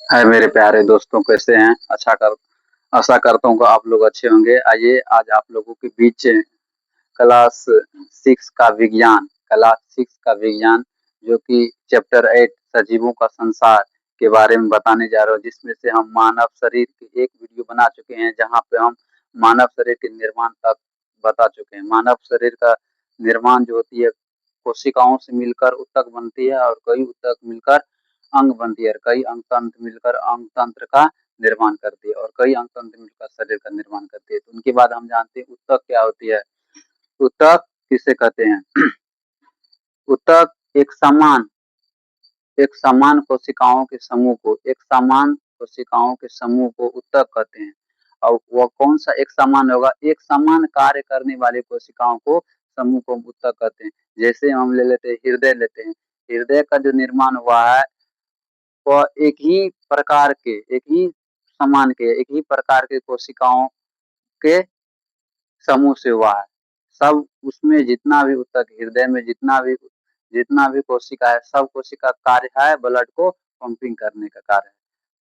हाय मेरे प्यारे दोस्तों, कैसे हैं? आशा करता हूँ कि आप लोग अच्छे होंगे। आइए आज आप लोगों के बीच क्लास 6 का विज्ञान जो कि चैप्टर 8 सजीवों का संसार के बारे में बताने जा रहा हूँ, जिसमें से हम मानव शरीर की एक वीडियो बना चुके हैं, जहाँ पे हम मानव शरीर के निर्माण तक बता चुके हैं। मानव शरीर का निर्माण जो होती है, कोशिकाओं से मिलकर ऊतक बनती है और कई ऊतक मिलकर अंग बनती है और कई अंग तंत्र मिलकर अंग तंत्र का निर्माण करती है और कई अंग तंत्र मिलकर शरीर का निर्माण करती है। तो उनके बाद हम जानते हैं ऊतक क्या होती है। ऊतक किसे कहते हैं? ऊतक एक समान कोशिकाओं के समूह को ऊतक कहते हैं। और वह कौन सा एक समान होगा? एक समान कार्य करने वाली कोशिकाओं को समूह को ऊतक कहते हैं। जैसे हम ले लेते हैं हृदय लेते हैं। हृदय का जो निर्माण हुआ है वह एक ही प्रकार के कोशिकाओं के समूह से हुआ है। सब उसमें जितना भी ऊतक, हृदय में जितना भी कोशिका है, सब कोशिका का कार्य है ब्लड को पंपिंग करने का कार्य है।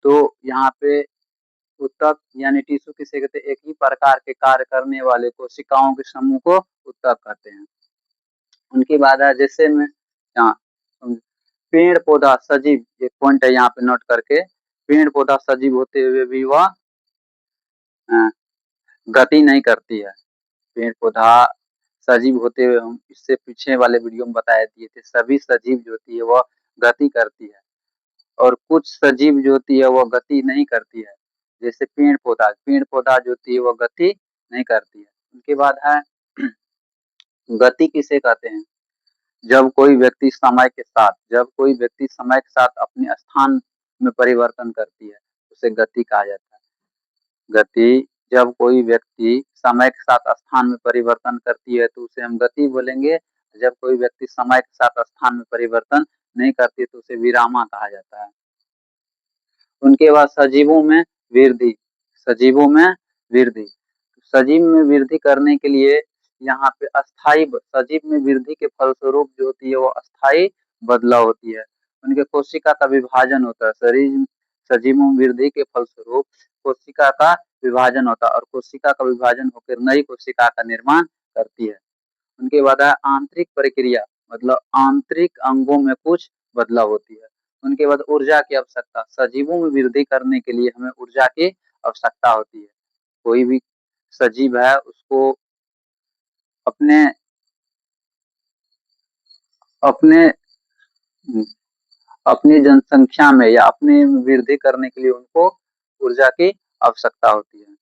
तो यहाँ पे ऊतक यानी टिश्यू किसे कहते हैं? एक ही प्रकार के कार्य करने वाले कोशिकाओं के समूह को ऊतक कहते हैं। उनके बाद है जैसे में यहाँ पेड़ पौधा सजीव, एक पॉइंट है यहाँ पे नोट करके, पेड़ पौधा सजीव होते हुए भी वह गति नहीं करती है। पेड़ पौधा सजीव होते हुए, हम इससे पीछे वाले वीडियो में बताए दिए थे, सभी सजीव जो होती है वह गति करती है और कुछ सजीव जो होती है वह गति नहीं करती है। जैसे पेड़ पौधा जो होती है वह गति नहीं करती है। उनके बाद है गति किसे कहते हैं? जब कोई व्यक्ति समय के साथ अपने स्थान में परिवर्तन करती है, उसे गति कहा जाता है। गति, जब कोई व्यक्ति समय के साथ स्थान में परिवर्तन करती है तो उसे हम गति बोलेंगे। जब कोई व्यक्ति समय के साथ स्थान में परिवर्तन नहीं करती तो उसे विरामा कहा जाता है। उनके बाद सजीवों में वृद्धि। सजीव में वृद्धि करने के लिए यहाँ पे सजीव में वृद्धि के फलस्वरूप जो होती है वो अस्थायी बदलाव होती है। उनके कोशिका का विभाजन होता है। सजीवों में वृद्धि के फलस्वरूप कोशिका का विभाजन होता है और कोशिका का विभाजन होकर नई कोशिका का निर्माण करती है। उनके बाद है आंतरिक प्रक्रिया, मतलब आंतरिक अंगों में कुछ बदलाव होती है। उनके बाद ऊर्जा की आवश्यकता। सजीवों में वृद्धि करने के लिए हमें ऊर्जा की आवश्यकता होती है। कोई भी सजीव है उसको अपने अपने अपनी जनसंख्या में या अपनी वृद्धि करने के लिए उनको ऊर्जा की आवश्यकता होती है।